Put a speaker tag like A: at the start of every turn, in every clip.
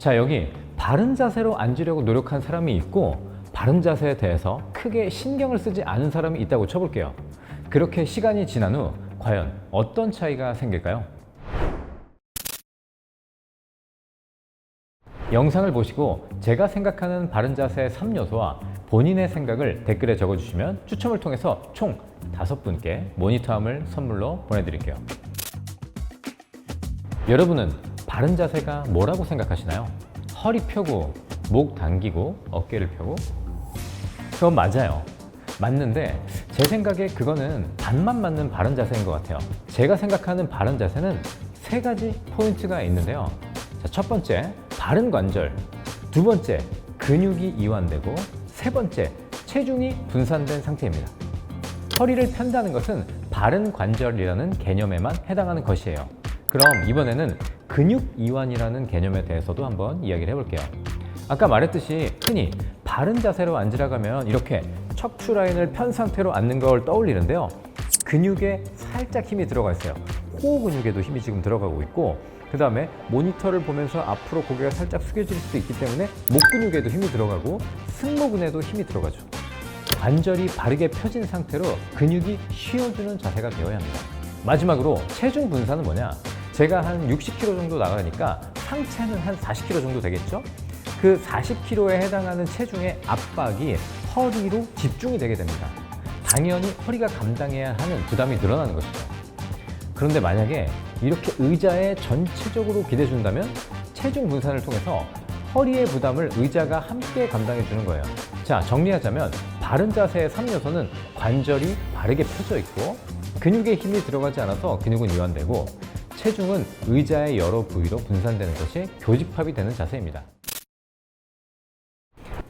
A: 자, 여기 바른 자세로 앉으려고 노력한 사람이 있고 바른 자세에 대해서 크게 신경을 쓰지 않은 사람이 있다고 쳐볼게요. 그렇게 시간이 지난 후 과연 어떤 차이가 생길까요? 영상을 보시고 제가 생각하는 바른 자세의 3요소와 본인의 생각을 댓글에 적어주시면 추첨을 통해서 총 5분께 모니터함을 선물로 보내드릴게요. 여러분은 바른 자세가 뭐라고 생각하시나요? 허리 펴고 목 당기고 어깨를 펴고? 그건 맞아요. 맞는데 제 생각에 그거는 반만 맞는 바른 자세인 것 같아요. 제가 생각하는 바른 자세는 3가지 포인트가 있는데요. 자, 첫 번째, 바른 관절. 두 번째, 근육이 이완되고 세 번째, 체중이 분산된 상태입니다. 허리를 편다는 것은 바른 관절이라는 개념에만 해당하는 것이에요. 그럼 이번에는 근육 이완이라는 개념에 대해서도 한번 이야기를 해볼게요. 아까 말했듯이 흔히 바른 자세로 앉으라고 하면 이렇게 척추 라인을 편 상태로 앉는 걸 떠올리는데요. 근육에 살짝 힘이 들어가 있어요. 코어 근육에도 힘이 지금 들어가고 있고, 그 다음에 모니터를 보면서 앞으로 고개가 살짝 숙여질 수도 있기 때문에 목 근육에도 힘이 들어가고 승모근에도 힘이 들어가죠. 관절이 바르게 펴진 상태로 근육이 쉬어주는 자세가 되어야 합니다. 마지막으로 체중 분산은 뭐냐? 제가 한 60kg 정도 나가니까 상체는 한 40kg 정도 되겠죠? 그 40kg에 해당하는 체중의 압박이 허리로 집중이 되게 됩니다. 당연히 허리가 감당해야 하는 부담이 늘어나는 것이죠. 그런데 만약에 이렇게 의자에 전체적으로 기대준다면 체중 분산을 통해서 허리의 부담을 의자가 함께 감당해 주는 거예요. 자, 정리하자면 바른 자세의 3요소는 관절이 바르게 펴져 있고 근육에 힘이 들어가지 않아서 근육은 이완되고 체중은 의자의 여러 부위로 분산되는 것이 교집합이 되는 자세입니다.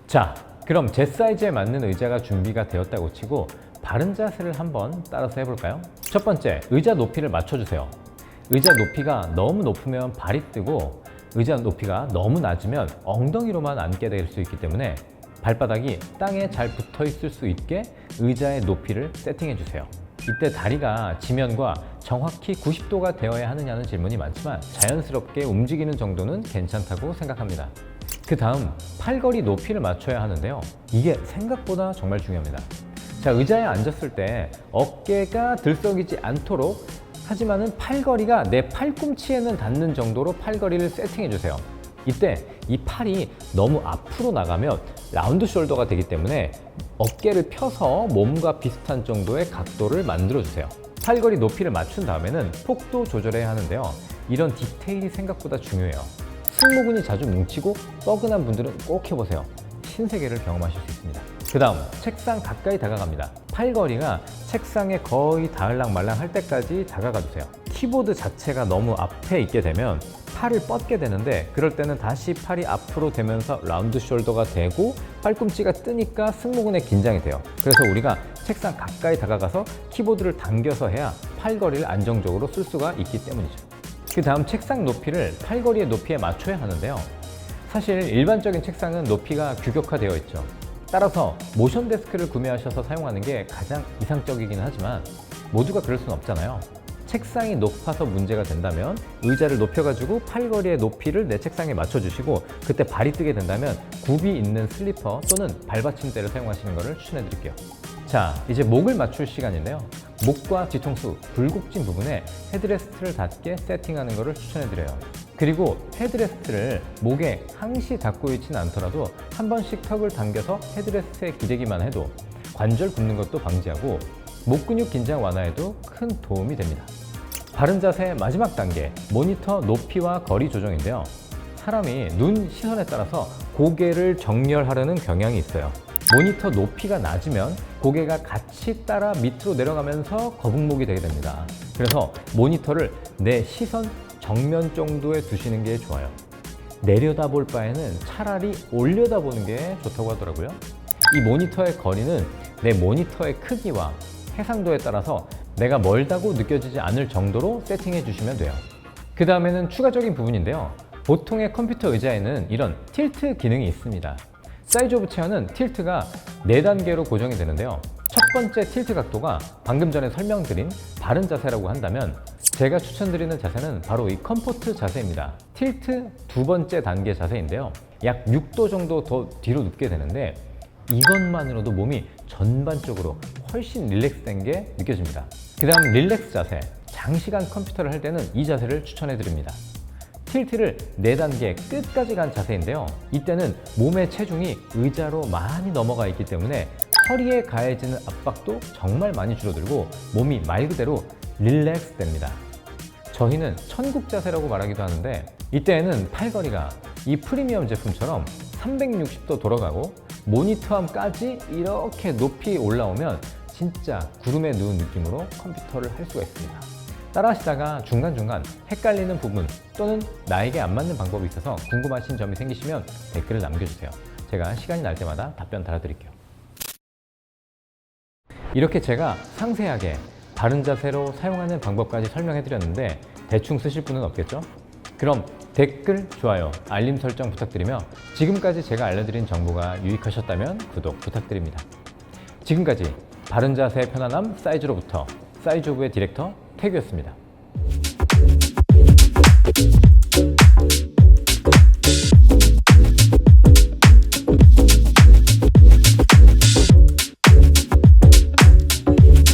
A: 자, 그럼 제 사이즈에 맞는 의자가 준비가 되었다고 치고 바른 자세를 한번 따라서 해볼까요? 첫 번째, 의자 높이를 맞춰주세요. 의자 높이가 너무 높으면 발이 뜨고 의자 높이가 너무 낮으면 엉덩이로만 앉게 될 수 있기 때문에 발바닥이 땅에 잘 붙어 있을 수 있게 의자의 높이를 세팅해 주세요. 이때 다리가 지면과 정확히 90도가 되어야 하느냐는 질문이 많지만 자연스럽게 움직이는 정도는 괜찮다고 생각합니다. 그 다음, 팔걸이 높이를 맞춰야 하는데요. 이게 생각보다 정말 중요합니다. 자, 의자에 앉았을 때 어깨가 들썩이지 않도록 하지만은 팔걸이가 내 팔꿈치에는 닿는 정도로 팔걸이를 세팅해 주세요. 이때 이 팔이 너무 앞으로 나가면 라운드 숄더가 되기 때문에 어깨를 펴서 몸과 비슷한 정도의 각도를 만들어 주세요. 팔걸이 높이를 맞춘 다음에는 폭도 조절해야 하는데요. 이런 디테일이 생각보다 중요해요. 승모근이 자주 뭉치고 뻐근한 분들은 꼭 해보세요. 신세계를 경험하실 수 있습니다. 그 다음, 책상 가까이 다가갑니다. 팔걸이가 책상에 거의 닿을랑 말랑 할 때까지 다가가 주세요. 키보드 자체가 너무 앞에 있게 되면 팔을 뻗게 되는데 그럴 때는 다시 팔이 앞으로 되면서 라운드 숄더가 되고 팔꿈치가 뜨니까 승모근에 긴장이 돼요. 그래서 우리가 책상 가까이 다가가서 키보드를 당겨서 해야 팔걸이를 안정적으로 쓸 수가 있기 때문이죠. 그 다음, 책상 높이를 팔걸이의 높이에 맞춰야 하는데요. 사실 일반적인 책상은 높이가 규격화되어 있죠. 따라서 모션 데스크를 구매하셔서 사용하는 게 가장 이상적이긴 하지만 모두가 그럴 수는 없잖아요. 책상이 높아서 문제가 된다면 의자를 높여가지고 팔걸이의 높이를 내 책상에 맞춰주시고 그때 발이 뜨게 된다면 굽이 있는 슬리퍼 또는 발받침대를 사용하시는 것을 추천해 드릴게요. 자, 이제 목을 맞출 시간인데요. 목과 뒤통수, 굴곡진 부분에 헤드레스트를 닿게 세팅하는 것을 추천해 드려요. 그리고 헤드레스트를 목에 항시 닿고 있지는 않더라도 한 번씩 턱을 당겨서 헤드레스트에 기대기만 해도 관절 굽는 것도 방지하고 목 근육 긴장 완화에도 큰 도움이 됩니다. 바른 자세의 마지막 단계, 모니터 높이와 거리 조정인데요. 사람이 눈 시선에 따라서 고개를 정렬하려는 경향이 있어요. 모니터 높이가 낮으면 고개가 같이 따라 밑으로 내려가면서 거북목이 되게 됩니다. 그래서 모니터를 내 시선 정면 정도에 두시는 게 좋아요. 내려다볼 바에는 차라리 올려다보는 게 좋다고 하더라고요. 이 모니터의 거리는 내 모니터의 크기와 해상도에 따라서 내가 멀다고 느껴지지 않을 정도로 세팅해 주시면 돼요. 그 다음에는 추가적인 부분인데요. 보통의 컴퓨터 의자에는 이런 틸트 기능이 있습니다. 사이즈 오브 체어는 틸트가 4단계로 고정이 되는데요. 첫 번째 틸트 각도가 방금 전에 설명드린 바른 자세라고 한다면 제가 추천드리는 자세는 바로 이 컴포트 자세입니다. 틸트 두 번째 단계 자세인데요. 약 6도 정도 더 뒤로 눕게 되는데 이것만으로도 몸이 전반적으로 훨씬 릴렉스된 게 느껴집니다. 그 다음 릴렉스 자세. 장시간 컴퓨터를 할 때는 이 자세를 추천해 드립니다. 틸트를 4단계 끝까지 간 자세인데요. 이때는 몸의 체중이 의자로 많이 넘어가 있기 때문에 허리에 가해지는 압박도 정말 많이 줄어들고 몸이 말 그대로 릴렉스 됩니다. 저희는 천국 자세라고 말하기도 하는데 이때에는 팔걸이가 이 프리미엄 제품처럼 360도 돌아가고 모니터함까지 이렇게 높이 올라오면 진짜 구름에 누운 느낌으로 컴퓨터를 할 수가 있습니다. 따라 하시다가 중간중간 헷갈리는 부분 또는 나에게 안 맞는 방법이 있어서 궁금하신 점이 생기시면 댓글을 남겨주세요. 제가 시간이 날 때마다 답변 달아드릴게요. 이렇게 제가 상세하게 바른 자세로 사용하는 방법까지 설명해드렸는데 대충 쓰실 분은 없겠죠? 그럼 댓글, 좋아요, 알림 설정 부탁드리며 지금까지 제가 알려드린 정보가 유익하셨다면 구독 부탁드립니다. 지금까지 바른 자세의 편안함 사이즈로부터 사이즈오브의 디렉터 태규였습니다.